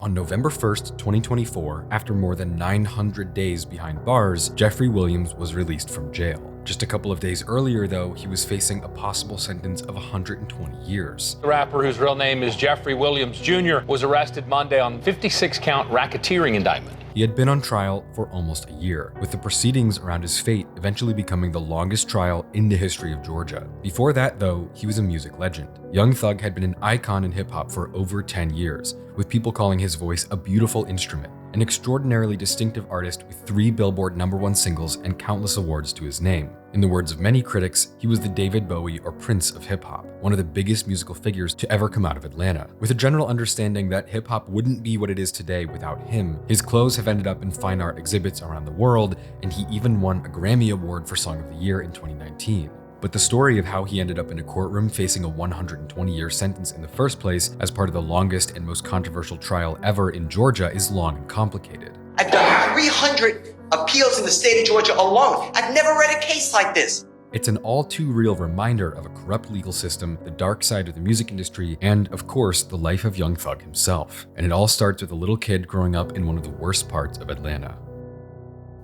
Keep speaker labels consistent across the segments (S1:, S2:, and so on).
S1: on November 1st, 2024, after more than 900 days behind bars, Jeffery Williams was released from jail. Just a couple of days earlier, though, he was facing a possible sentence of 120 years.
S2: The rapper, whose real name is Jeffery Williams Jr, was arrested Monday on 56-count racketeering indictment.
S1: He had been on trial for almost a year, with the proceedings around his fate eventually becoming the longest trial in the history of Georgia. Before that, though, he was a music legend. Young Thug had been an icon in hip-hop for over 10 years, with people calling his voice a beautiful instrument. An extraordinarily distinctive artist with 3 Billboard #1 singles and countless awards to his name. In the words of many critics, he was the David Bowie or Prince of hip-hop, one of the biggest musical figures to ever come out of Atlanta. With a general understanding that hip-hop wouldn't be what it is today without him, his clothes have ended up in fine art exhibits around the world, and he even won a Grammy Award for Song of the Year in 2019. But the story of how he ended up in a courtroom facing a 120-year sentence in the first place as part of the longest and most controversial trial ever in Georgia is long and complicated.
S3: I've done 300 appeals in the state of Georgia alone. I've never read a case like this.
S1: It's an all too real reminder of a corrupt legal system, the dark side of the music industry, and, of course, the life of Young Thug himself. And it all starts with a little kid growing up in one of the worst parts of Atlanta.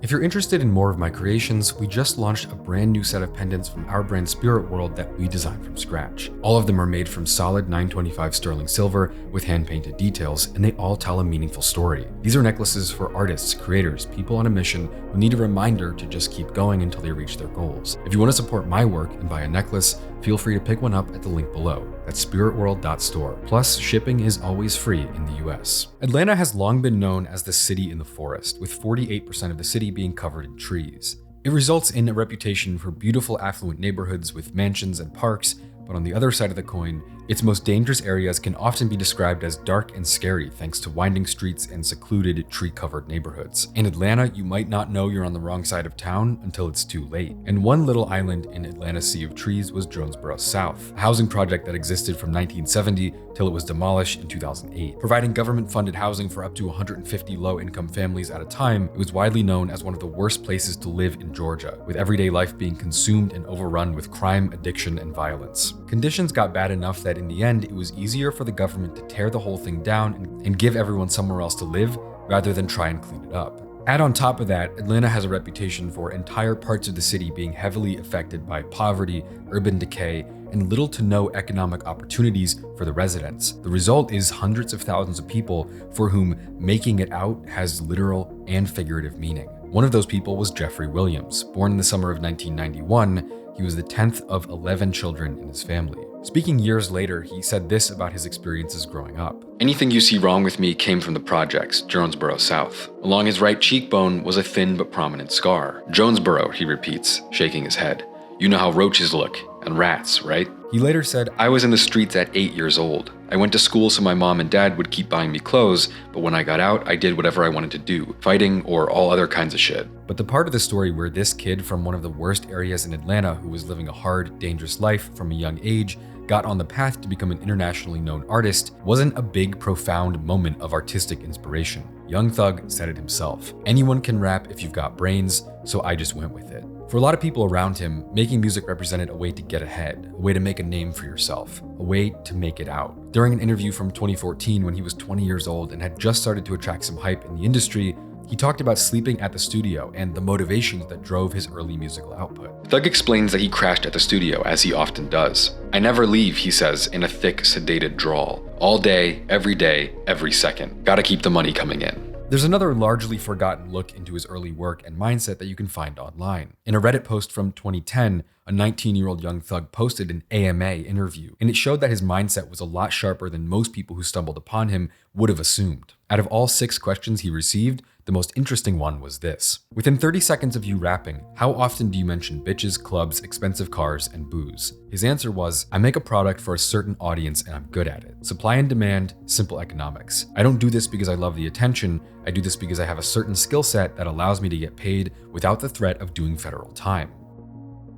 S1: If you're interested in more of my creations, we just launched a brand new set of pendants from our brand Spirit World that we designed from scratch. All of them are made from solid 925 sterling silver with hand-painted details, and they all tell a meaningful story. These are necklaces for artists, creators, people on a mission who need a reminder to just keep going until they reach their goals. If you want to support my work and buy a necklace, feel free to pick one up at the link below. That's spiritworld.store. Plus, shipping is always free in the US. Atlanta has long been known as the city in the forest, with 48% of the city being covered in trees. It results in a reputation for beautiful affluent neighborhoods with mansions and parks, but on the other side of the coin, its most dangerous areas can often be described as dark and scary thanks to winding streets and secluded, tree-covered neighborhoods. In Atlanta, you might not know you're on the wrong side of town until it's too late. And one little island in Atlanta's sea of trees was Jonesboro South, a housing project that existed from 1970 till it was demolished in 2008. Providing government-funded housing for up to 150 low-income families at a time, it was widely known as one of the worst places to live in Georgia, with everyday life being consumed and overrun with crime, addiction, and violence. Conditions got bad enough that in the end, it was easier for the government to tear the whole thing down and give everyone somewhere else to live rather than try and clean it up. Add on top of that, Atlanta has a reputation for entire parts of the city being heavily affected by poverty, urban decay, and little to no economic opportunities for the residents. The result is hundreds of thousands of people for whom making it out has literal and figurative meaning. One of those people was Jeffery Williams. Born in the summer of 1991, he was the 10th of 11 children in his family. Speaking years later, he said this about his experiences growing up. "Anything you see wrong with me came from the projects, Jonesboro South. Along his right cheekbone was a thin but prominent scar. Jonesboro," he repeats, shaking his head. "You know how roaches look, and rats, right?" He later said, "I was in the streets at 8 years old. I went to school so my mom and dad would keep buying me clothes, but when I got out, I did whatever I wanted to do, fighting or all other kinds of shit." But the part of the story where this kid from one of the worst areas in Atlanta who was living a hard, dangerous life from a young age got on the path to become an internationally known artist wasn't a big, profound moment of artistic inspiration. Young Thug said it himself. "Anyone can rap if you've got brains, so I just went with it." For a lot of people around him, making music represented a way to get ahead, a way to make a name for yourself, a way to make it out. During an interview from 2014 when he was 20 years old and had just started to attract some hype in the industry, he talked about sleeping at the studio and the motivations that drove his early musical output. Thug explains that he crashed at the studio, as he often does. "I never leave," he says in a thick, sedated drawl. "All day, every second. Gotta keep the money coming in." There's another largely forgotten look into his early work and mindset that you can find online. In a Reddit post from 2010, a 19-year-old Young Thug posted an AMA interview, and it showed that his mindset was a lot sharper than most people who stumbled upon him would have assumed. Out of all 6 questions he received, the most interesting one was this. "Within 30 seconds of you rapping, how often do you mention bitches, clubs, expensive cars, and booze?" His answer was, "I make a product for a certain audience and I'm good at it. Supply and demand, simple economics. I don't do this because I love the attention. I do this because I have a certain skill set that allows me to get paid without the threat of doing federal time."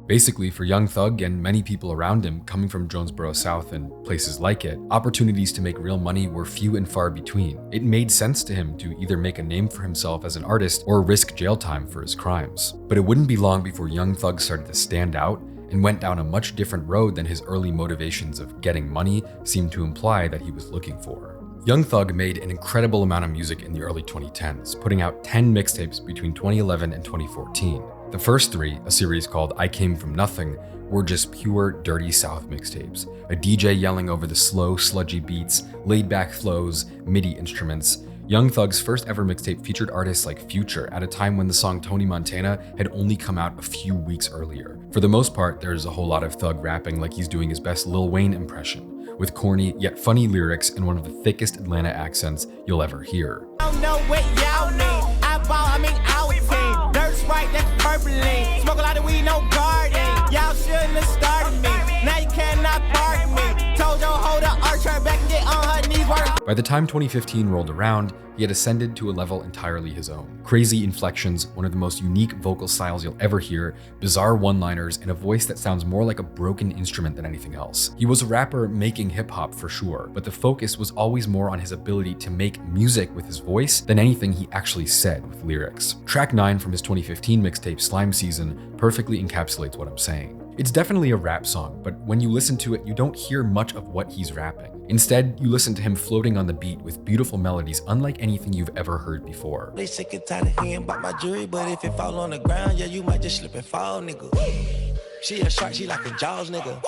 S1: Basically, for Young Thug and many people around him coming from Jonesboro South and places like it, opportunities to make real money were few and far between. It made sense to him to either make a name for himself as an artist or risk jail time for his crimes. But it wouldn't be long before Young Thug started to stand out and went down a much different road than his early motivations of getting money seemed to imply that he was looking for. Young Thug made an incredible amount of music in the early 2010s, putting out 10 mixtapes between 2011 and 2014. The first 3, a series called I Came From Nothing, were just pure Dirty South mixtapes. A DJ yelling over the slow, sludgy beats, laid-back flows, MIDI instruments. Young Thug's first ever mixtape featured artists like Future at a time when the song Tony Montana had only come out a few weeks earlier. For the most part, there's a whole lot of Thug rapping like he's doing his best Lil Wayne impression, with corny yet funny lyrics and one of the thickest Atlanta accents you'll ever hear.
S4: I don't know what y'all mean. I ball, I mean our team. Dirt's right, that's purpling. Smoke a lot of weed, no garden. Y'all shouldn't have started me. Now you cannot pardon me. Told your hold up, arch her back and get on her knees.
S1: By the time 2015 rolled around, he had ascended to a level entirely his own. Crazy inflections, one of the most unique vocal styles you'll ever hear, bizarre one-liners, and a voice that sounds more like a broken instrument than anything else. He was a rapper making hip-hop for sure, but the focus was always more on his ability to make music with his voice than anything he actually said with lyrics. Track 9 from his 2015 mixtape Slime Season perfectly encapsulates what I'm saying. It's definitely a rap song, but when you listen to it, you don't hear much of what he's rapping. Instead, you listen to him floating on the beat with beautiful melodies unlike anything you've ever heard before.
S5: They sick and tired of hearing about my jury, but if it fall on the ground, yeah, you might just slip and fall, nigga. She a shark, she like a Jaws, nigga.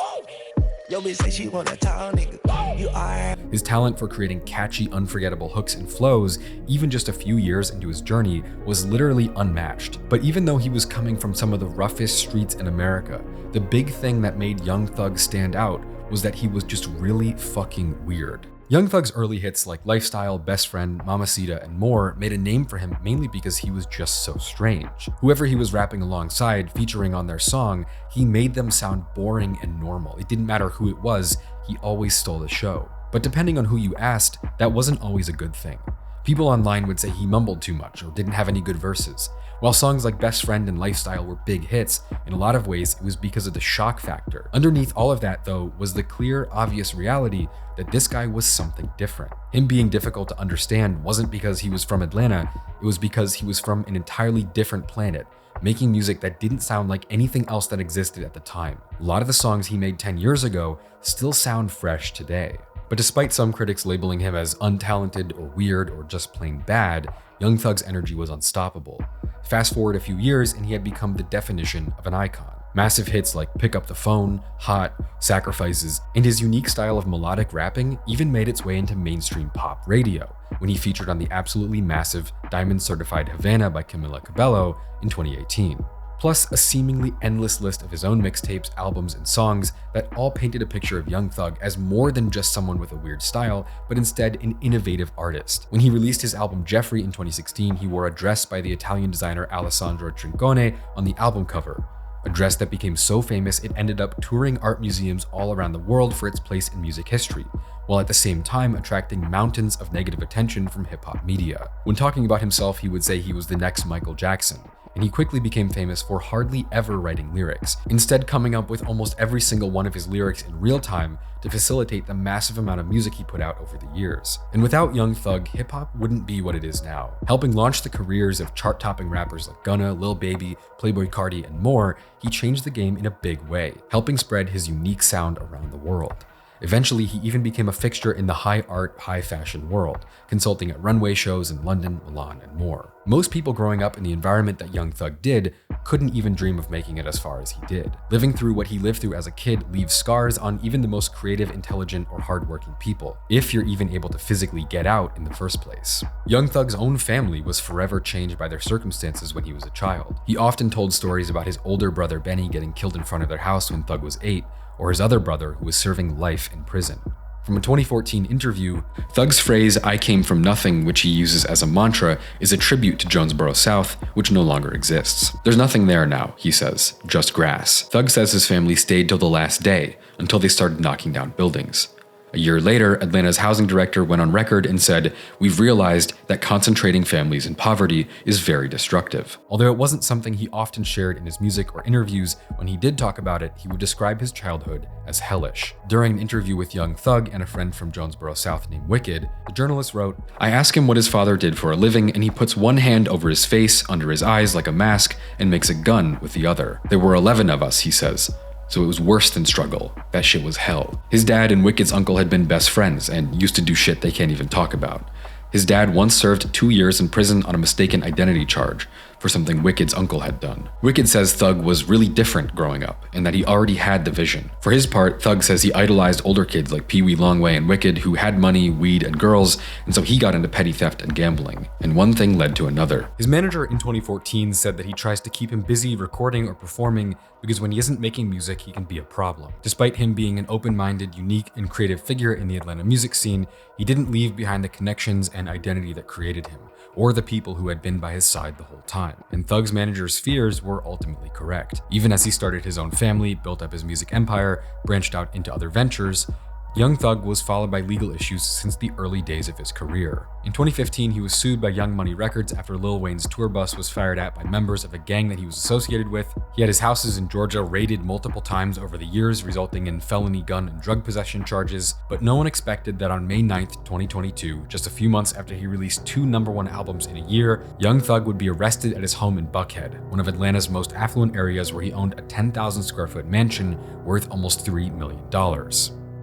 S5: Yo, bitch say she want a tall nigga. You are.
S1: His talent for creating catchy, unforgettable hooks and flows, even just a few years into his journey, was literally unmatched. But even though he was coming from some of the roughest streets in America, the big thing that made Young Thug stand out was that he was just really fucking weird. Young Thug's early hits like Lifestyle, Best Friend, Mamacita, and more made a name for him mainly because he was just so strange. Whoever he was rapping alongside, featuring on their song, he made them sound boring and normal. It didn't matter who it was, he always stole the show. But depending on who you asked, that wasn't always a good thing. People online would say he mumbled too much or didn't have any good verses. While songs like Best Friend and Lifestyle were big hits, in a lot of ways it was because of the shock factor. Underneath all of that, though, was the clear, obvious reality that this guy was something different. Him being difficult to understand wasn't because he was from Atlanta, it was because he was from an entirely different planet, making music that didn't sound like anything else that existed at the time. A lot of the songs he made 10 years ago still sound fresh today. But despite some critics labeling him as untalented or weird or just plain bad, Young Thug's energy was unstoppable. Fast forward a few years and he had become the definition of an icon. Massive hits like Pick Up the Phone, Hot, Sacrifices, and his unique style of melodic rapping even made its way into mainstream pop radio when he featured on the absolutely massive Diamond Certified Havana by Camila Cabello in 2018. Plus a seemingly endless list of his own mixtapes, albums, and songs that all painted a picture of Young Thug as more than just someone with a weird style, but instead an innovative artist. When he released his album Jeffery in 2016, he wore a dress by the Italian designer Alessandro Trincone on the album cover, a dress that became so famous it ended up touring art museums all around the world for its place in music history, while at the same time attracting mountains of negative attention from hip-hop media. When talking about himself, he would say he was the next Michael Jackson, and he quickly became famous for hardly ever writing lyrics, instead coming up with almost every single one of his lyrics in real time to facilitate the massive amount of music he put out over the years. And without Young Thug, hip-hop wouldn't be what it is now. Helping launch the careers of chart-topping rappers like Gunna, Lil Baby, Playboi Carti, and more, he changed the game in a big way, helping spread his unique sound around the world. Eventually, he even became a fixture in the high art, high fashion world, consulting at runway shows in London, Milan, and more. Most people growing up in the environment that Young Thug did couldn't even dream of making it as far as he did. Living through what he lived through as a kid leaves scars on even the most creative, intelligent, or hardworking people, if you're even able to physically get out in the first place. Young Thug's own family was forever changed by their circumstances when he was a child. He often told stories about his older brother Benny getting killed in front of their house when Thug was 8, or his other brother who was serving life in prison. From a 2014 interview, Thug's phrase, "I came from nothing," which he uses as a mantra, is a tribute to Jonesboro South, which no longer exists. "There's nothing there now," he says, "just grass." Thug says his family stayed till the last day, until they started knocking down buildings. A year later, Atlanta's housing director went on record and said, "We've realized that concentrating families in poverty is very destructive." Although it wasn't something he often shared in his music or interviews, when he did talk about it, he would describe his childhood as hellish. During an interview with Young Thug and a friend from Jonesboro South named Wicked, the journalist wrote, "I ask him what his father did for a living, and he puts one hand over his face, under his eyes like a mask, and makes a gun with the other. There were 11 of us," he says. So it was worse than struggle. That shit was hell. His dad and Wicked's uncle had been best friends and used to do shit they can't even talk about. His dad once served 2 years in prison on a mistaken identity charge for something Wicked's uncle had done. Wicked says Thug was really different growing up and that he already had the vision. For his part, Thug says he idolized older kids like Pee Wee Longway and Wicked who had money, weed, and girls, and so he got into petty theft and gambling. And one thing led to another. His manager in 2014 said that he tries to keep him busy recording or performing because when he isn't making music, he can be a problem. Despite him being an open-minded, unique, and creative figure in the Atlanta music scene, he didn't leave behind the connections and identity that created him, or the people who had been by his side the whole time. And Thug's manager's fears were ultimately correct. Even as he started his own family, built up his music empire, branched out into other ventures, Young Thug was followed by legal issues since the early days of his career. In 2015, he was sued by Young Money Records after Lil Wayne's tour bus was fired at by members of a gang that he was associated with. He had his houses in Georgia raided multiple times over the years, resulting in felony gun and drug possession charges, but no one expected that on May 9th, 2022, just a few months after he released 2 #1 albums in a year, Young Thug would be arrested at his home in Buckhead, one of Atlanta's most affluent areas where he owned a 10,000 square foot mansion worth almost $3 million.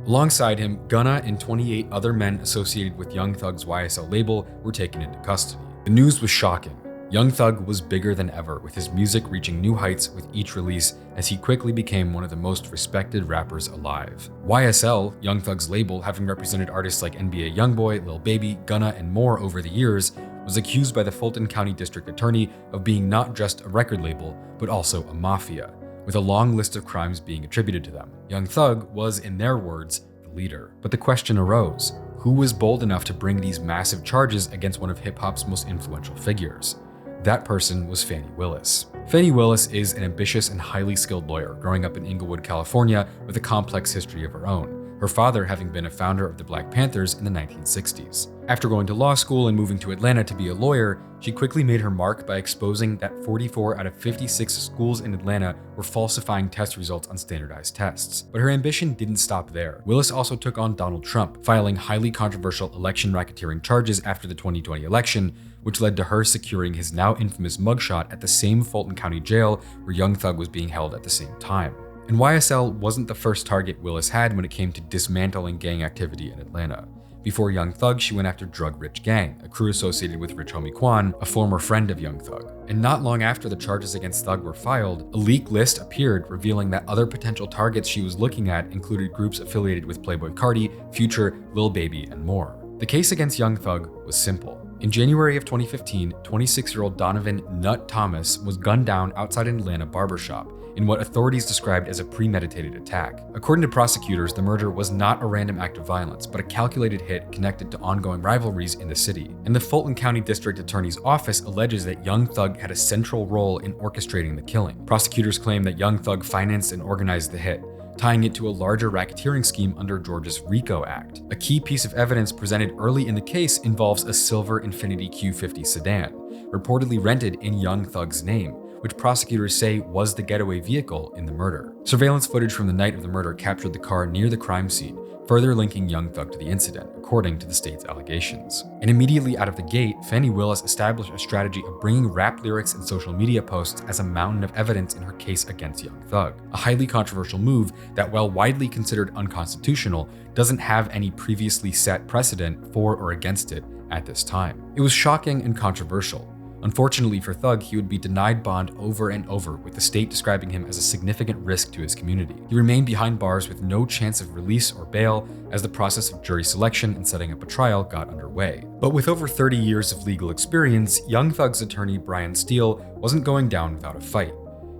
S1: Alongside him, Gunna and 28 other men associated with Young Thug's YSL label were taken into custody. The news was shocking. Young Thug was bigger than ever, with his music reaching new heights with each release as he quickly became one of the most respected rappers alive. YSL, Young Thug's label, having represented artists like NBA YoungBoy, Lil Baby, Gunna, and more over the years, was accused by the Fulton County District Attorney of being not just a record label, but also a mafia, with a long list of crimes being attributed to them. Young Thug was, in their words, the leader. But the question arose, who was bold enough to bring these massive charges against one of hip-hop's most influential figures? That person was Fani Willis. Fani Willis is an ambitious and highly skilled lawyer growing up in Inglewood, California, with a complex history of her own, her father having been a founder of the Black Panthers in the 1960s. After going to law school and moving to Atlanta to be a lawyer, she quickly made her mark by exposing that 44 out of 56 schools in Atlanta were falsifying test results on standardized tests. But her ambition didn't stop there. Willis also took on Donald Trump, filing highly controversial election racketeering charges after the 2020 election, which led to her securing his now infamous mugshot at the same Fulton County jail where Young Thug was being held at the same time. And YSL wasn't the first target Willis had when it came to dismantling gang activity in Atlanta. Before Young Thug, she went after Drug Rich Gang, a crew associated with Rich Homie Quan, a former friend of Young Thug. And not long after the charges against Thug were filed, a leak list appeared revealing that other potential targets she was looking at included groups affiliated with Playboi Carti, Future, Lil Baby, and more. The case against Young Thug was simple. In January of 2015, 26-year-old Donovan Nut Thomas was gunned down outside an Atlanta barbershop in what authorities described as a premeditated attack. According to prosecutors, the murder was not a random act of violence, but a calculated hit connected to ongoing rivalries in the city. And the Fulton County District Attorney's Office alleges that Young Thug had a central role in orchestrating the killing. Prosecutors claim that Young Thug financed and organized the hit, tying it to a larger racketeering scheme under Georgia's RICO Act. A key piece of evidence presented early in the case involves a silver Infiniti Q50 sedan, reportedly rented in Young Thug's name, which prosecutors say was the getaway vehicle in the murder. Surveillance footage from the night of the murder captured the car near the crime scene, further linking Young Thug to the incident, according to the state's allegations. And immediately out of the gate, Fani Willis established a strategy of bringing rap lyrics and social media posts as a mountain of evidence in her case against Young Thug, a highly controversial move that, while widely considered unconstitutional, doesn't have any previously set precedent for or against it at this time. It was shocking and controversial. Unfortunately for Thug, he would be denied bond over and over, with the state describing him as a significant risk to his community. He remained behind bars with no chance of release or bail as the process of jury selection and setting up a trial got underway. But with over 30 years of legal experience, Young Thug's attorney Brian Steele wasn't going down without a fight.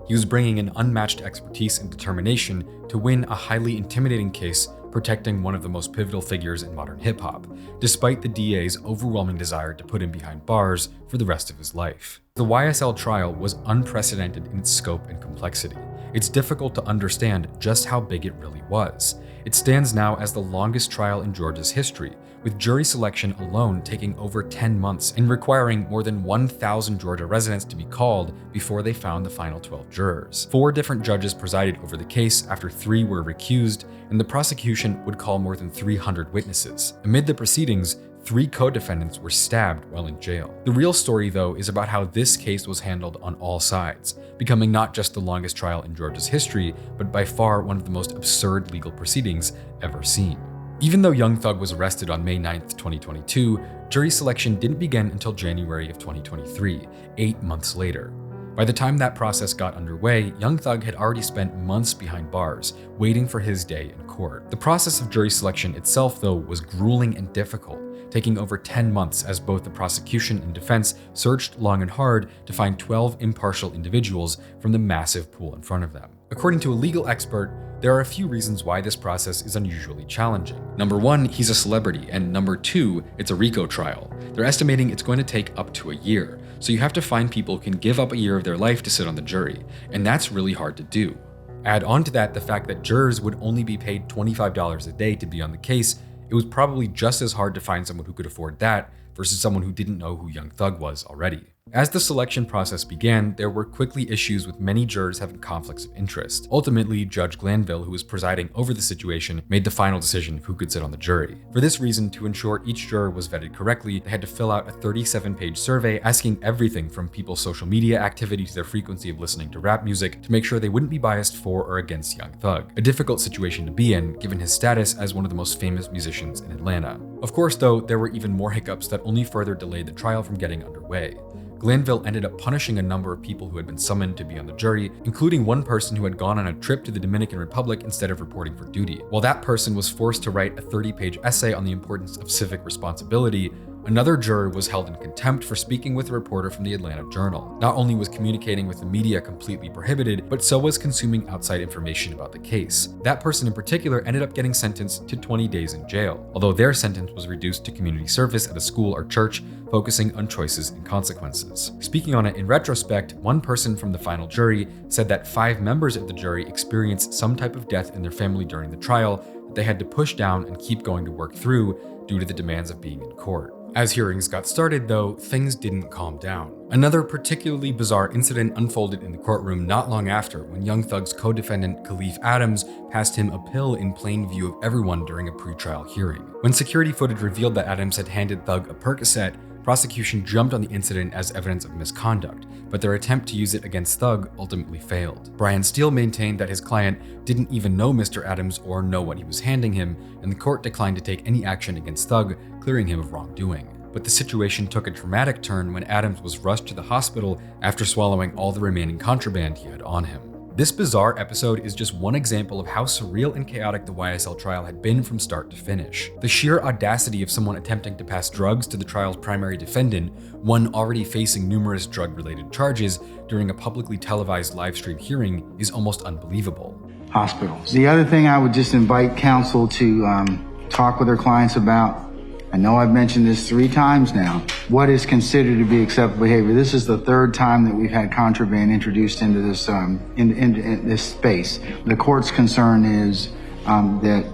S1: He was bringing an unmatched expertise and determination to win a highly intimidating case protecting one of the most pivotal figures in modern hip-hop, despite the DA's overwhelming desire to put him behind bars for the rest of his life. The YSL trial was unprecedented in its scope and complexity. It's difficult to understand just how big it really was. It stands now as the longest trial in Georgia's history, with jury selection alone taking over 10 months and requiring more than 1,000 Georgia residents to be called before they found the final 12 jurors. 4 different judges presided over the case after 3 were recused, and the prosecution would call more than 300 witnesses. Amid the proceedings, 3 co-defendants were stabbed while in jail. The real story, though, is about how this case was handled on all sides, becoming not just the longest trial in Georgia's history, but by far one of the most absurd legal proceedings ever seen. Even though Young Thug was arrested on May 9, 2022, jury selection didn't begin until January of 2023, 8 months later. By the time that process got underway, Young Thug had already spent months behind bars, waiting for his day in court. The process of jury selection itself, though, was grueling and difficult, taking over 10 months as both the prosecution and defense searched long and hard to find 12 impartial individuals from the massive pool in front of them. According to a legal expert, there are a few reasons why this process is unusually challenging. Number 1, he's a celebrity, and number 2, it's a RICO trial. They're estimating it's going to take up to a year, so you have to find people who can give up a year of their life to sit on the jury, and that's really hard to do. Add on to that the fact that jurors would only be paid $25 a day to be on the case. It was probably just as hard to find someone who could afford that versus someone who didn't know who Young Thug was already. As the selection process began, there were quickly issues with many jurors having conflicts of interest. Ultimately, Judge Glanville, who was presiding over the situation, made the final decision of who could sit on the jury. For this reason, to ensure each juror was vetted correctly, they had to fill out a 37-page survey asking everything from people's social media activity to their frequency of listening to rap music to make sure they wouldn't be biased for or against Young Thug. A difficult situation to be in, given his status as one of the most famous musicians in Atlanta. Of course, though, there were even more hiccups that only further delayed the trial from getting underway. Glanville ended up punishing a number of people who had been summoned to be on the jury, including one person who had gone on a trip to the Dominican Republic instead of reporting for duty. While that person was forced to write a 30-page essay on the importance of civic responsibility, another juror was held in contempt for speaking with a reporter from the Atlanta Journal. Not only was communicating with the media completely prohibited, but so was consuming outside information about the case. That person in particular ended up getting sentenced to 20 days in jail, although their sentence was reduced to community service at a school or church, focusing on choices and consequences. Speaking on it in retrospect, one person from the final jury said that 5 members of the jury experienced some type of death in their family during the trial that they had to push down and keep going to work through due to the demands of being in court. As hearings got started, though, things didn't calm down. Another particularly bizarre incident unfolded in the courtroom not long after, when Young Thug's co-defendant Khalif Adams passed him a pill in plain view of everyone during a pretrial hearing. When security footage revealed that Adams had handed Thug a Percocet, prosecution jumped on the incident as evidence of misconduct, but their attempt to use it against Thug ultimately failed. Brian Steele maintained that his client didn't even know Mr. Adams or know what he was handing him, and the court declined to take any action against Thug, clearing him of wrongdoing. But the situation took a dramatic turn when Adams was rushed to the hospital after swallowing all the remaining contraband he had on him. This bizarre episode is just one example of how surreal and chaotic the YSL trial had been from start to finish. The sheer audacity of someone attempting to pass drugs to the trial's primary defendant, one already facing numerous drug-related charges, during a publicly televised live-stream hearing is almost unbelievable.
S6: Hospitals. The other thing I would just invite counsel to talk with their clients about, I know I've mentioned this 3 times now, what is considered to be acceptable behavior. This is the 3rd time that we've had contraband introduced into this in this space. The court's concern is that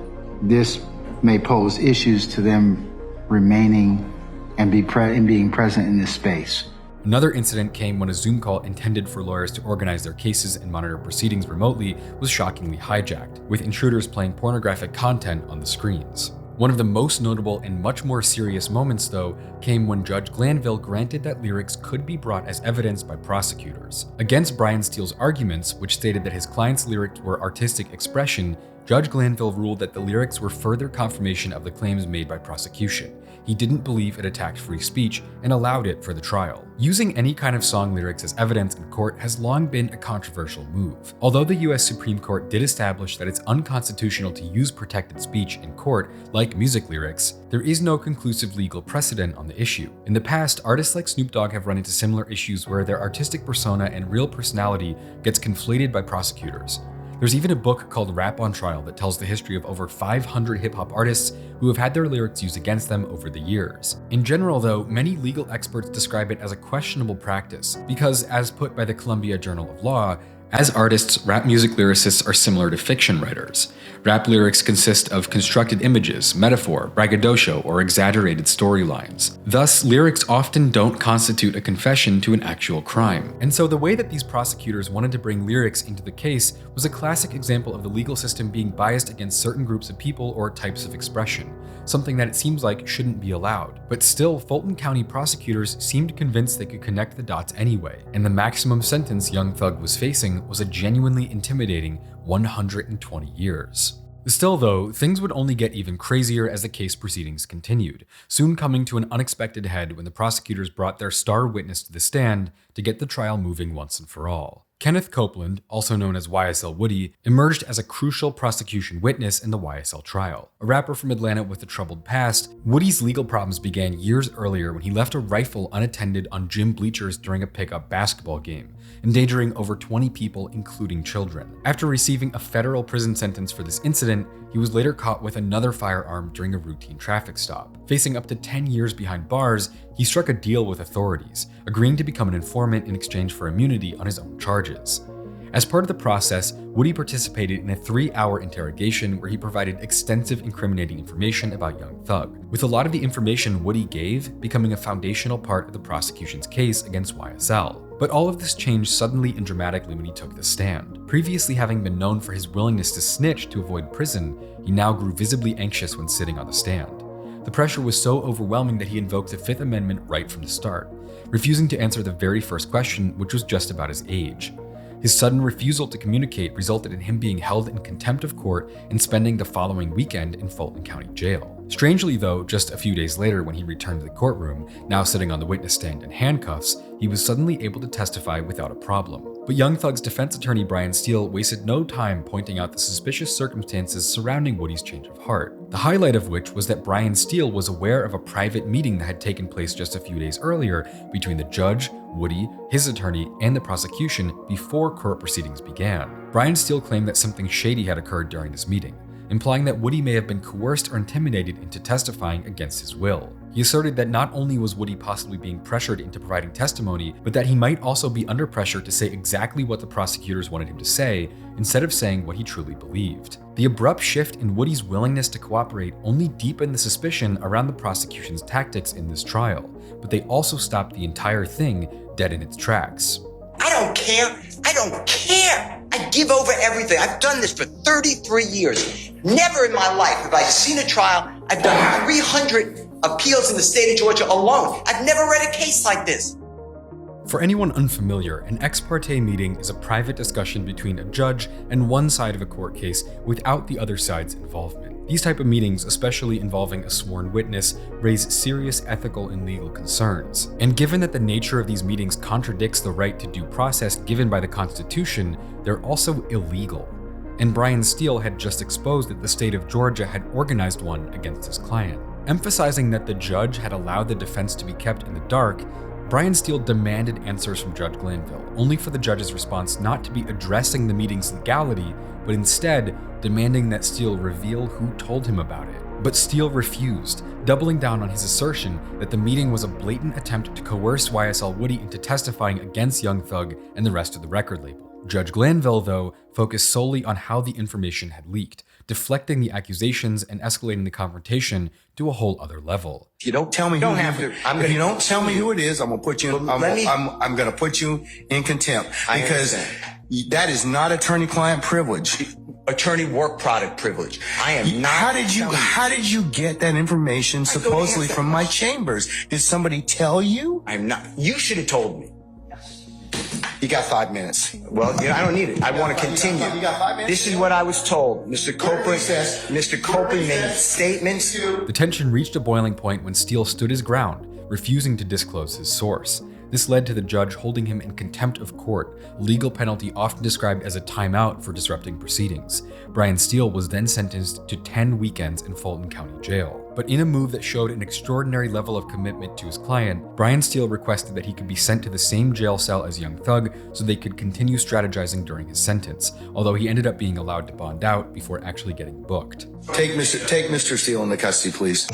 S6: this may pose issues to them remaining and being present in this space.
S1: Another incident came when a Zoom call intended for lawyers to organize their cases and monitor proceedings remotely was shockingly hijacked, with intruders playing pornographic content on the screens. One of the most notable and much more serious moments, though, came when Judge Glanville granted that lyrics could be brought as evidence by prosecutors. Against Brian Steele's arguments, which stated that his client's lyrics were artistic expression, Judge Glanville ruled that the lyrics were further confirmation of the claims made by prosecution. He didn't believe it attacked free speech and allowed it for the trial. Using any kind of song lyrics as evidence in court has long been a controversial move. Although the US Supreme Court did establish that it's unconstitutional to use protected speech in court, like music lyrics, there is no conclusive legal precedent on the issue. In the past, artists like Snoop Dogg have run into similar issues where their artistic persona and real personality gets conflated by prosecutors. There's even a book called Rap on Trial that tells the history of over 500 hip-hop artists who have had their lyrics used against them over the years. In general, though, many legal experts describe it as a questionable practice because, as put by the Columbia Journal of Law, As artists, rap music lyricists are similar to fiction writers. Rap lyrics consist of constructed images, metaphor, braggadocio, or exaggerated storylines. Thus, lyrics often don't constitute a confession to an actual crime. And so the way that these prosecutors wanted to bring lyrics into the case was a classic example of the legal system being biased against certain groups of people or types of expression, something that it seems like shouldn't be allowed. But still, Fulton County prosecutors seemed convinced they could connect the dots anyway, and the maximum sentence Young Thug was facing was a genuinely intimidating 120 years. Still though, things would only get even crazier as the case proceedings continued, soon coming to an unexpected head when the prosecutors brought their star witness to the stand to get the trial moving once and for all. Kenneth Copeland, also known as YSL Woody, emerged as a crucial prosecution witness in the YSL trial. A rapper from Atlanta with a troubled past, Woody's legal problems began years earlier when he left a rifle unattended on gym bleachers during a pickup basketball game, endangering over 20 people, including children. After receiving a federal prison sentence for this incident, he was later caught with another firearm during a routine traffic stop. Facing up to 10 years behind bars, he struck a deal with authorities, agreeing to become an informant in exchange for immunity on his own charges. As part of the process, Woody participated in a 3-hour interrogation where he provided extensive incriminating information about Young Thug, with a lot of the information Woody gave becoming a foundational part of the prosecution's case against YSL. But all of this changed suddenly and dramatically when he took the stand. Previously having been known for his willingness to snitch to avoid prison, he now grew visibly anxious when sitting on the stand. The pressure was so overwhelming that he invoked the Fifth Amendment right from the start, refusing to answer the very first question, which was just about his age. His sudden refusal to communicate resulted in him being held in contempt of court and spending the following weekend in Fulton County Jail. Strangely though, just a few days later when he returned to the courtroom, now sitting on the witness stand in handcuffs, he was suddenly able to testify without a problem. But Young Thug's defense attorney Brian Steele wasted no time pointing out the suspicious circumstances surrounding Woody's change of heart, the highlight of which was that Brian Steele was aware of a private meeting that had taken place just a few days earlier between the judge, Woody, his attorney, and the prosecution before court proceedings began. Brian Steele claimed that something shady had occurred during this meeting, implying that Woody may have been coerced or intimidated into testifying against his will. He asserted that not only was Woody possibly being pressured into providing testimony, but that he might also be under pressure to say exactly what the prosecutors wanted him to say, instead of saying what he truly believed. The abrupt shift in Woody's willingness to cooperate only deepened the suspicion around the prosecution's tactics in this trial, but they also stopped the entire thing dead in its tracks.
S3: I don't care. I don't care. I give over everything. I've done this for 33 years. Never in my life have I seen a trial. I've done 300 appeals in the state of Georgia alone. I've never read a case like this.
S1: For anyone unfamiliar, an ex parte meeting is a private discussion between a judge and one side of a court case without the other side's involvement. These type of meetings, especially involving a sworn witness, raise serious ethical and legal concerns. And given that the nature of these meetings contradicts the right to due process given by the Constitution, they're also illegal. And Brian Steele had just exposed that the state of Georgia had organized one against his client. Emphasizing that the judge had allowed the defense to be kept in the dark, Brian Steele demanded answers from Judge Glanville, only for the judge's response not to be addressing the meeting's legality, but instead demanding that Steele reveal who told him about it. But Steele refused, doubling down on his assertion that the meeting was a blatant attempt to coerce YSL Woody into testifying against Young Thug and the rest of the record label. Judge Glanville, though, focused solely on how the information had leaked, deflecting the accusations and escalating the confrontation to a whole other level.
S7: If you don't tell me if you don't tell me who it is, I'm gonna put you. I'm gonna put you in contempt because that is not attorney-client privilege.
S3: Attorney work product privilege. I am not.
S7: How did you get that information supposedly from my chambers? Did somebody tell you?
S3: I'm not. You should have told me.
S7: You got 5 minutes.
S3: Well, I don't need it. I want to continue.
S7: You got 5 minutes?
S3: This is what I was told. Mr. Copeland made statements.
S1: The tension reached a boiling point when Steele stood his ground, refusing to disclose his source. This led to the judge holding him in contempt of court, a legal penalty often described as a timeout for disrupting proceedings. Brian Steele was then sentenced to 10 weekends in Fulton County Jail. But in a move that showed an extraordinary level of commitment to his client, Brian Steele requested that he could be sent to the same jail cell as Young Thug so they could continue strategizing during his sentence, although he ended up being allowed to bond out before actually getting booked.
S7: Take Mr. Steele into custody, please.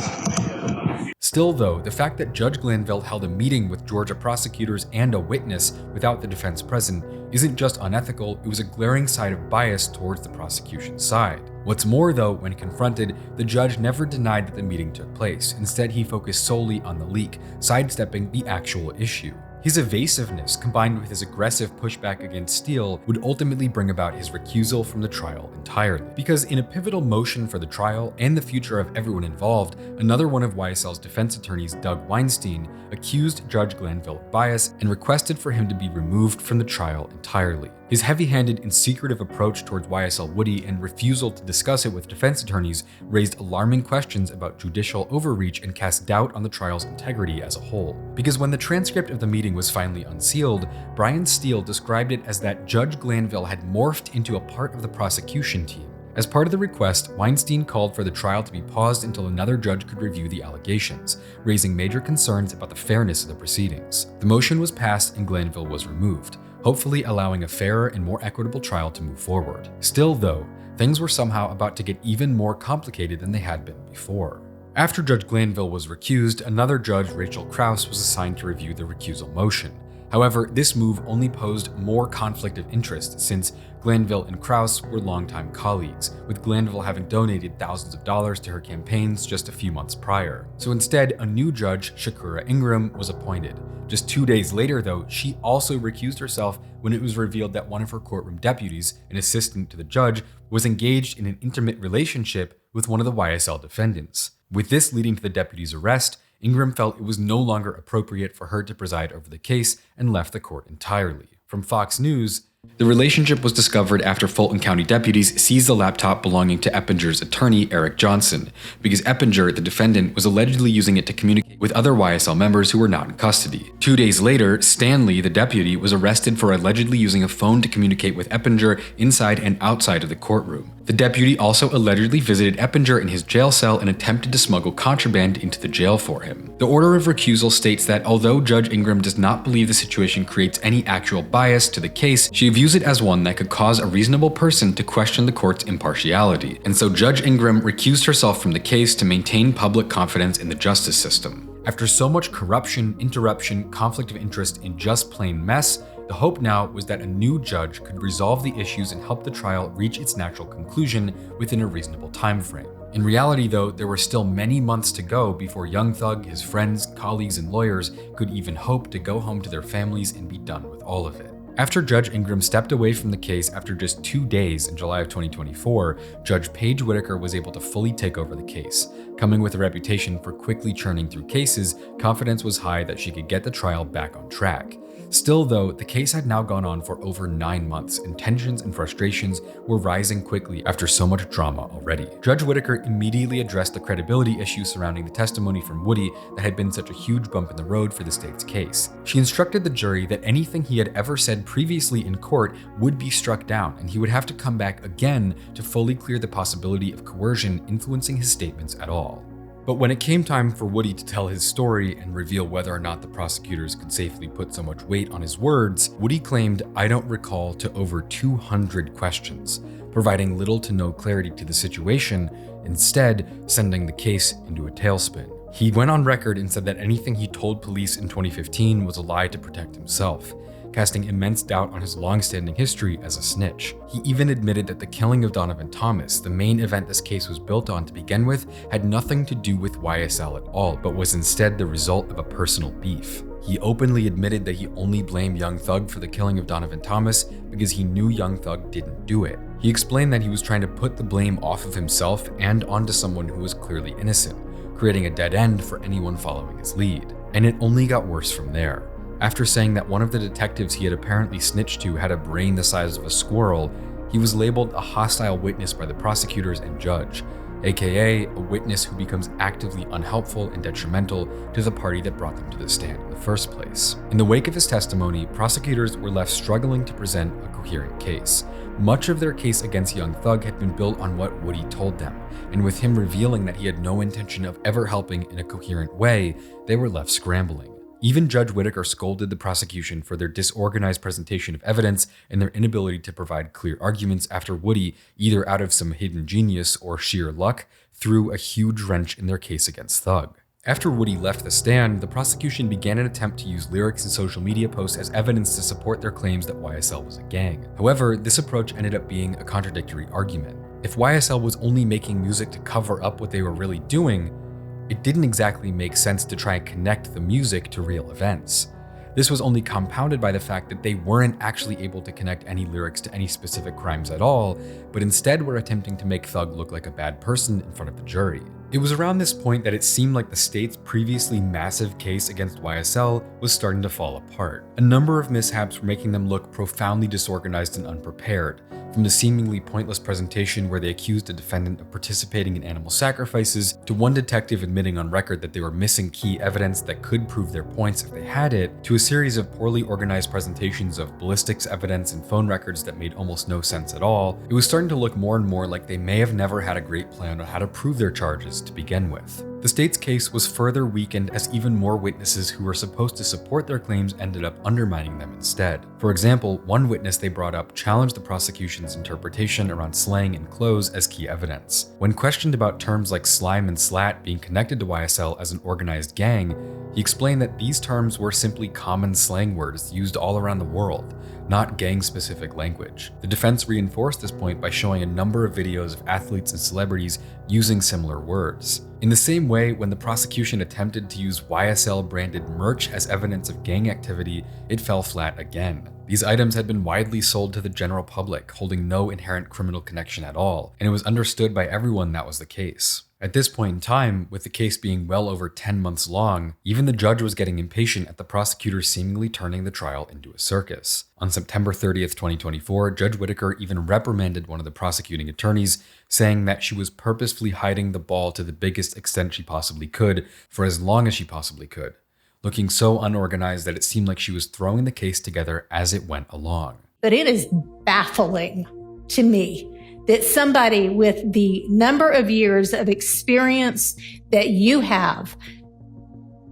S1: Still Still though, the fact that Judge Glanville held a meeting with Georgia prosecutors and a witness without the defense present isn't just unethical, it was a glaring sign of bias towards the prosecution's side. What's more though, when confronted, the judge never denied that the meeting took place. Instead, he focused solely on the leak, sidestepping the actual issue. His evasiveness, combined with his aggressive pushback against Steele, would ultimately bring about his recusal from the trial entirely. Because in a pivotal motion for the trial and the future of everyone involved, another one of YSL's defense attorneys, Doug Weinstein, accused Judge Glanville of bias and requested for him to be removed from the trial entirely. His heavy-handed and secretive approach towards YSL Woody and refusal to discuss it with defense attorneys raised alarming questions about judicial overreach and cast doubt on the trial's integrity as a whole. Because when the transcript of the meeting was finally unsealed, Brian Steele described it as that Judge Glanville had morphed into a part of the prosecution team. As part of the request, Weinstein called for the trial to be paused until another judge could review the allegations, raising major concerns about the fairness of the proceedings. The motion was passed and Glanville was removed, hopefully allowing a fairer and more equitable trial to move forward. Still though, things were somehow about to get even more complicated than they had been before. After Judge Glanville was recused, another judge, Rachel Krause, was assigned to review the recusal motion. However, this move only posed more conflict of interest since Glanville and Krause were longtime colleagues, with Glanville having donated thousands of dollars to her campaigns just a few months prior. So instead, a new judge, Shakura Ingram, was appointed. Just 2 days later, though, she also recused herself when it was revealed that one of her courtroom deputies, an assistant to the judge, was engaged in an intimate relationship with one of the YSL defendants. With this leading to the deputy's arrest, Ingram felt it was no longer appropriate for her to preside over the case and left the court entirely. From Fox News, the relationship was discovered after Fulton County deputies seized the laptop belonging to Eppinger's attorney, Eric Johnson, because Eppinger, the defendant, was allegedly using it to communicate with other YSL members who were not in custody. 2 days later, Stanley, the deputy, was arrested for allegedly using a phone to communicate with Eppinger inside and outside of the courtroom. The deputy also allegedly visited Eppinger in his jail cell and attempted to smuggle contraband into the jail for him. The order of recusal states that although Judge Ingram does not believe the situation creates any actual bias to the case, she views it as one that could cause a reasonable person to question the court's impartiality. And so Judge Ingram recused herself from the case to maintain public confidence in the justice system. After so much corruption, interruption, conflict of interest, and just plain mess, the hope now was that a new judge could resolve the issues and help the trial reach its natural conclusion within a reasonable time frame. In reality, though, there were still many months to go before Young Thug, his friends, colleagues, and lawyers could even hope to go home to their families and be done with all of it. After Judge Ingram stepped away from the case after just 2 days in July of 2024, Judge Paige Whitaker was able to fully take over the case. Coming with a reputation for quickly churning through cases, confidence was high that she could get the trial back on track. Still though, the case had now gone on for over 9 months, and tensions and frustrations were rising quickly after so much drama already. Judge Whitaker immediately addressed the credibility issues surrounding the testimony from Woody that had been such a huge bump in the road for the state's case. She instructed the jury that anything he had ever said previously in court would be struck down, and he would have to come back again to fully clear the possibility of coercion influencing his statements at all. But when it came time for Woody to tell his story and reveal whether or not the prosecutors could safely put so much weight on his words, Woody claimed, "I don't recall," to over 200 questions, providing little to no clarity to the situation, instead sending the case into a tailspin. He went on record and said that anything he told police in 2015 was a lie to protect himself, casting immense doubt on his long-standing history as a snitch. He even admitted that the killing of Donovan Thomas, the main event this case was built on to begin with, had nothing to do with YSL at all, but was instead the result of a personal beef. He openly admitted that he only blamed Young Thug for the killing of Donovan Thomas because he knew Young Thug didn't do it. He explained that he was trying to put the blame off of himself and onto someone who was clearly innocent, creating a dead end for anyone following his lead. And it only got worse from there. After saying that one of the detectives he had apparently snitched to had a brain the size of a squirrel, he was labeled a hostile witness by the prosecutors and judge, aka a witness who becomes actively unhelpful and detrimental to the party that brought them to the stand in the first place. In the wake of his testimony, prosecutors were left struggling to present a coherent case. Much of their case against Young Thug had been built on what Woody told them, and with him revealing that he had no intention of ever helping in a coherent way, they were left scrambling. Even Judge Whitaker scolded the prosecution for their disorganized presentation of evidence and their inability to provide clear arguments after Woody, either out of some hidden genius or sheer luck, threw a huge wrench in their case against Thug. After Woody left the stand, the prosecution began an attempt to use lyrics in social media posts as evidence to support their claims that YSL was a gang. However, this approach ended up being a contradictory argument. If YSL was only making music to cover up what they were really doing, it didn't exactly make sense to try and connect the music to real events. This was only compounded by the fact that they weren't actually able to connect any lyrics to any specific crimes at all, but instead were attempting to make Thug look like a bad person in front of the jury. It was around this point that it seemed like the state's previously massive case against YSL was starting to fall apart. A number of mishaps were making them look profoundly disorganized and unprepared, from the seemingly pointless presentation where they accused a defendant of participating in animal sacrifices, to one detective admitting on record that they were missing key evidence that could prove their points if they had it, to a series of poorly organized presentations of ballistics evidence and phone records that made almost no sense at all. It was starting to look more and more like they may have never had a great plan on how to prove their charges to begin with. The state's case was further weakened as even more witnesses who were supposed to support their claims ended up undermining them instead. For example, one witness they brought up challenged the prosecution's interpretation around slang and clothes as key evidence. When questioned about terms like slime and slat being connected to YSL as an organized gang, he explained that these terms were simply common slang words used all around the world, not gang-specific language. The defense reinforced this point by showing a number of videos of athletes and celebrities using similar words. In the same way, when the prosecution attempted to use YSL-branded merch as evidence of gang activity, it fell flat again. These items had been widely sold to the general public, holding no inherent criminal connection at all, and it was understood by everyone that was the case. At this point in time, with the case being well over 10 months long, even the judge was getting impatient at the prosecutor seemingly turning the trial into a circus. On September 30th, 2024, Judge Whitaker even reprimanded one of the prosecuting attorneys, saying that she was purposefully hiding the ball to the biggest extent she possibly could for as long as she possibly could, looking so unorganized that it seemed like she was throwing the case together as it went along.
S8: But it is baffling to me that somebody with the number of years of experience that you have,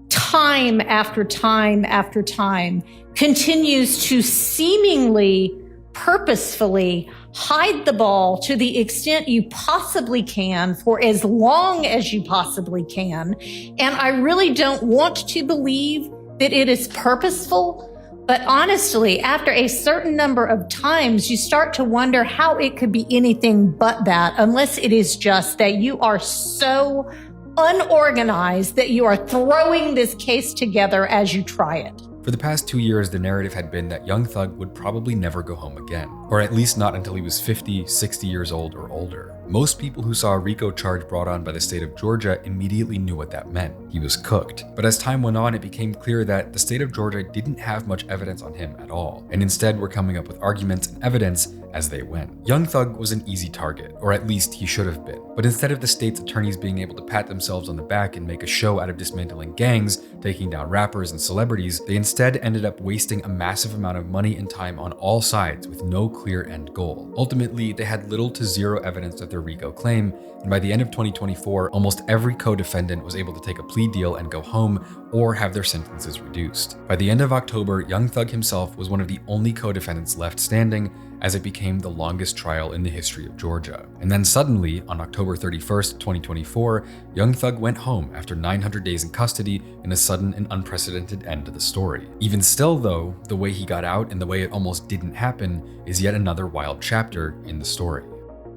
S8: time after time after time, continues to seemingly purposefully hide the ball to the extent you possibly can for as long as you possibly can. And I really don't want to believe that it is purposeful. But honestly, after a certain number of times, you start to wonder how it could be anything but that, unless it is just that you are so unorganized that you are throwing this case together as you try it.
S1: For the past 2 years, the narrative had been that young Thug would probably never go home again, or at least not until he was 50, 60 years old or older. Most people who saw a RICO charge brought on by the state of Georgia immediately knew what that meant. He was cooked. But as time went on, it became clear that the state of Georgia didn't have much evidence on him at all, and instead were coming up with arguments and evidence as they went. Young Thug was an easy target, or at least he should have been. But instead of the state's attorneys being able to pat themselves on the back and make a show out of dismantling gangs, taking down rappers and celebrities, they instead ended up wasting a massive amount of money and time on all sides with no clear end goal. Ultimately, they had little to zero evidence of their RICO claim, and by the end of 2024, almost every co-defendant was able to take a plea deal and go home or have their sentences reduced. By the end of October, Young Thug himself was one of the only co-defendants left standing, as it became the longest trial in the history of Georgia. And then suddenly, on October 31st, 2024, Young Thug went home after 900 days in custody in a sudden and unprecedented end to the story. Even still though, the way he got out and the way it almost didn't happen is yet another wild chapter in the story.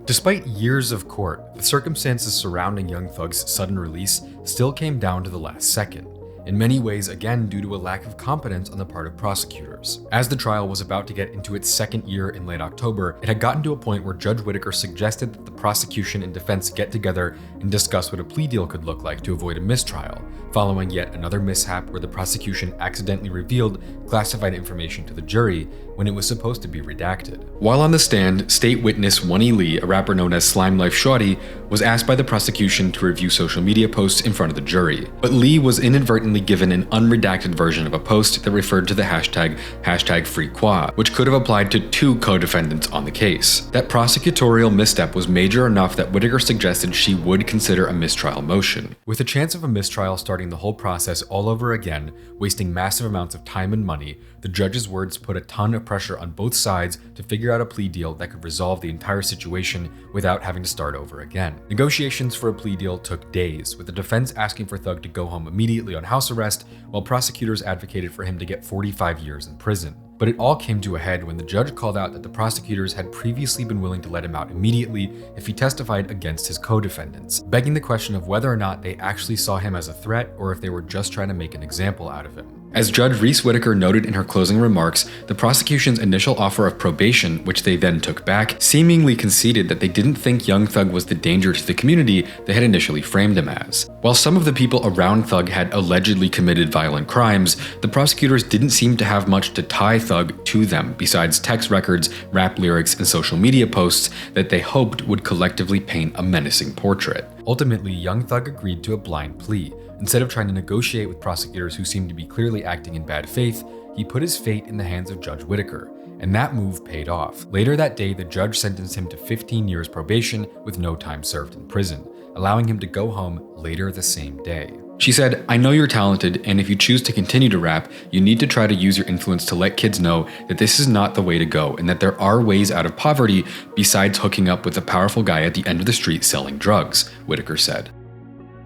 S1: Despite years of court, the circumstances surrounding Young Thug's sudden release still came down to the last second. In many ways, again, due to a lack of competence on the part of prosecutors. As the trial was about to get into its second year in late October, it had gotten to a point where Judge Whitaker suggested that the prosecution and defense get together and discuss what a plea deal could look like to avoid a mistrial, following yet another mishap where the prosecution accidentally revealed classified information to the jury when it was supposed to be redacted. While on the stand, state witness Wunny Lee, a rapper known as Slime Life Shawty, was asked by the prosecution to review social media posts in front of the jury. But Lee was inadvertently inadvertently given an unredacted version of a post that referred to the hashtag #FreeQua, which could have applied to 2 co-defendants on the case. That prosecutorial misstep was major enough that Whitaker suggested she would consider a mistrial motion. With the chance of a mistrial starting the whole process all over again, wasting massive amounts of time and money, the judge's words put a ton of pressure on both sides to figure out a plea deal that could resolve the entire situation without having to start over again. Negotiations for a plea deal took days, with the defense asking for Thug to go home immediately on house arrest, while prosecutors advocated for him to get 45 years in prison. But it all came to a head when the judge called out that the prosecutors had previously been willing to let him out immediately if he testified against his co-defendants, begging the question of whether or not they actually saw him as a threat or if they were just trying to make an example out of him. As Judge Reese Whitaker noted in her closing remarks, the prosecution's initial offer of probation, which they then took back, seemingly conceded that they didn't think young Thug was the danger to the community they had initially framed him as. While some of the people around Thug had allegedly committed violent crimes, the prosecutors didn't seem to have much to tie Thug to them besides text records, rap lyrics, and social media posts that they hoped would collectively paint a menacing portrait. Ultimately, young Thug agreed to a blind plea. Instead of trying to negotiate with prosecutors who seemed to be clearly acting in bad faith, he put his fate in the hands of Judge Whitaker, and that move paid off. Later that day, the judge sentenced him to 15 years probation with no time served in prison, allowing him to go home later the same day. She said, "I know you're talented, and if you choose to continue to rap, you need to try to use your influence to let kids know that this is not the way to go, and that there are ways out of poverty besides hooking up with a powerful guy at the end of the street selling drugs," Whitaker said.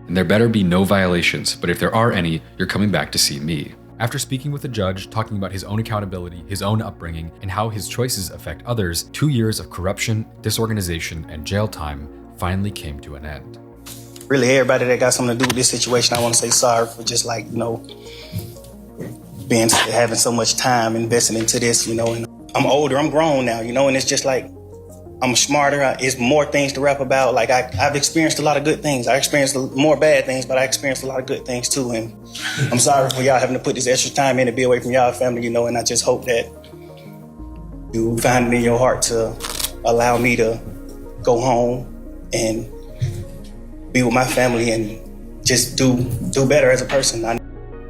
S1: "And there better be no violations, but if there are any, you're coming back to see me." After speaking with the judge, talking about his own accountability, his own upbringing, and how his choices affect others, 2 years of corruption, disorganization, and jail time finally came to an end.
S9: Really, everybody that got something to do with this situation, I want to say sorry for just having so much time invested into this, and I'm older, I'm grown now, and it's just like, I'm smarter. It's more things to rap about. Like I've experienced a lot of good things. I experienced more bad things, but I experienced a lot of good things too. And I'm sorry for y'all having to put this extra time in to be away from y'all family, and I just hope that you find it in your heart to allow me to go home and be with my family and just do better as a person.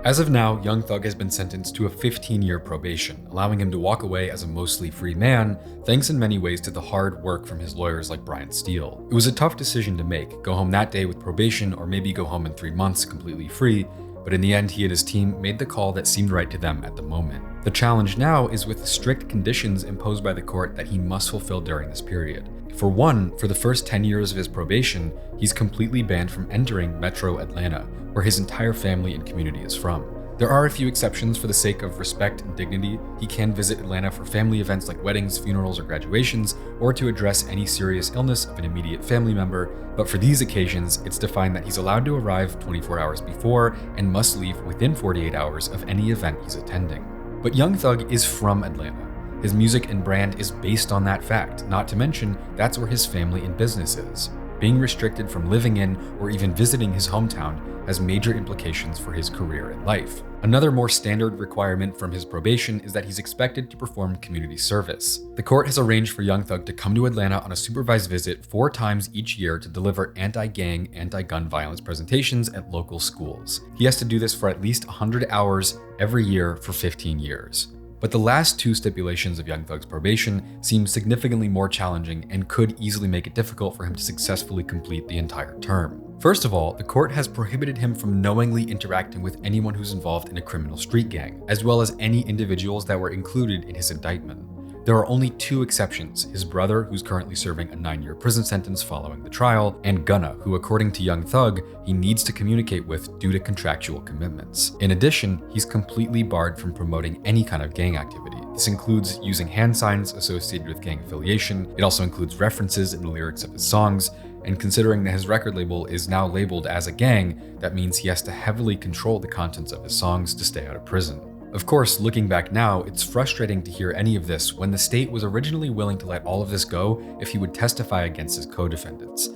S1: As of now, young Thug has been sentenced to a 15-year probation, allowing him to walk away as a mostly free man, thanks in many ways to the hard work from his lawyers like Brian Steele. It was a tough decision to make, go home that day with probation or maybe go home in 3 months completely free, but in the end he and his team made the call that seemed right to them at the moment. The challenge now is with the strict conditions imposed by the court that he must fulfill during this period. For one, for the first 10 years of his probation, he's completely banned from entering Metro Atlanta, where his entire family and community is from. There are a few exceptions for the sake of respect and dignity. He can visit Atlanta for family events like weddings, funerals, or graduations, or to address any serious illness of an immediate family member, but for these occasions, it's defined that he's allowed to arrive 24 hours before and must leave within 48 hours of any event he's attending. But young Thug is from Atlanta. His music and brand is based on that fact, not to mention that's where his family and business is. Being restricted from living in or even visiting his hometown has major implications for his career and life. Another more standard requirement from his probation is that he's expected to perform community service. The court has arranged for young Thug to come to Atlanta on a supervised visit 4 times each year to deliver anti-gang, anti-gun violence presentations at local schools. He has to do this for at least 100 hours every year for 15 years. But the last 2 stipulations of young Thug's probation seem significantly more challenging and could easily make it difficult for him to successfully complete the entire term. First of all, the court has prohibited him from knowingly interacting with anyone who's involved in a criminal street gang, as well as any individuals that were included in his indictment. There are only 2 exceptions: his brother, who's currently serving a 9-year prison sentence following the trial, and Gunna, who according to young Thug, he needs to communicate with due to contractual commitments. In addition, he's completely barred from promoting any kind of gang activity. This includes using hand signs associated with gang affiliation. It also includes references in the lyrics of his songs, and considering that his record label is now labeled as a gang, that means he has to heavily control the contents of his songs to stay out of prison. Of course, looking back now, it's frustrating to hear any of this when the state was originally willing to let all of this go if he would testify against his co-defendants.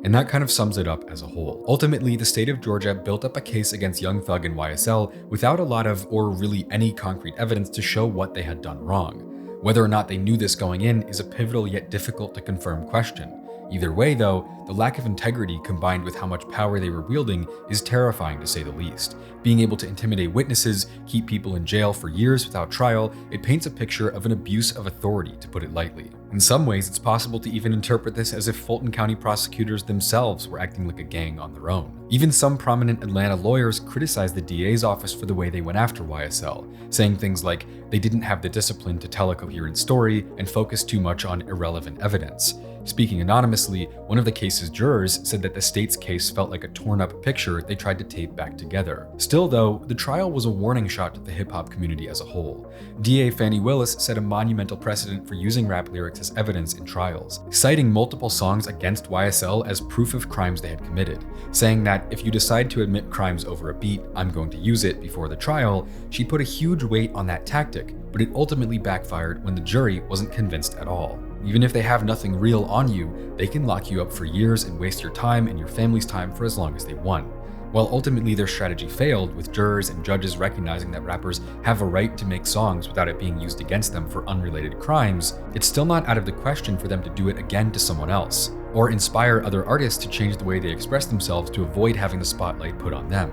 S1: And that kind of sums it up as a whole. Ultimately, the state of Georgia built up a case against young Thug and YSL without a lot of, or really any concrete evidence to show what they had done wrong. Whether or not they knew this going in is a pivotal yet difficult to confirm question. Either way though, the lack of integrity combined with how much power they were wielding is terrifying to say the least. Being able to intimidate witnesses, keep people in jail for years without trial, it paints a picture of an abuse of authority, to put it lightly. In some ways, it's possible to even interpret this as if Fulton County prosecutors themselves were acting like a gang on their own. Even some prominent Atlanta lawyers criticized the DA's office for the way they went after YSL, saying things like they didn't have the discipline to tell a coherent story and focus too much on irrelevant evidence. Speaking anonymously, one of the case's jurors said that the state's case felt like a torn-up picture they tried to tape back together. Still though, the trial was a warning shot to the hip-hop community as a whole. DA Fani Willis set a monumental precedent for using rap lyrics as evidence in trials, citing multiple songs against YSL as proof of crimes they had committed, saying that if you decide to admit crimes over a beat, I'm going to use it before the trial. She put a huge weight on that tactic, but it ultimately backfired when the jury wasn't convinced at all. Even if they have nothing real on you, they can lock you up for years and waste your time and your family's time for as long as they want. While ultimately their strategy failed, with jurors and judges recognizing that rappers have a right to make songs without it being used against them for unrelated crimes, it's still not out of the question for them to do it again to someone else, or inspire other artists to change the way they express themselves to avoid having the spotlight put on them.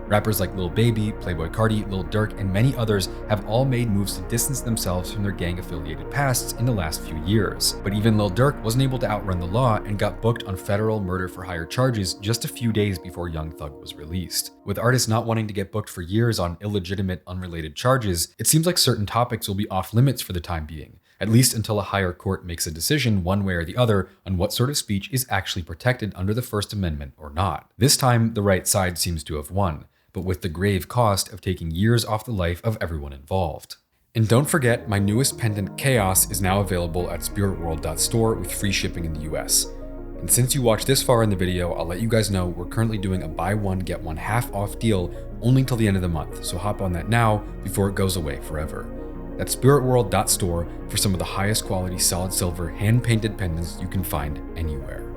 S1: Rappers like Lil Baby, Playboi Carti, Lil Durk, and many others have all made moves to distance themselves from their gang-affiliated pasts in the last few years. But even Lil Durk wasn't able to outrun the law and got booked on federal murder-for-hire charges just a few days before Young Thug was released. With artists not wanting to get booked for years on illegitimate, unrelated charges, it seems like certain topics will be off-limits for the time being, at least until a higher court makes a decision one way or the other on what sort of speech is actually protected under the First Amendment or not. This time, the right side seems to have won, but with the grave cost of taking years off the life of everyone involved. And don't forget, my newest pendant, Chaos, is now available at spiritworld.store with free shipping in the US. And since you watched this far in the video, I'll let you guys know we're currently doing a buy one, get one half off deal only till the end of the month, so hop on that now before it goes away forever. That's spiritworld.store for some of the highest quality solid silver hand-painted pendants you can find anywhere.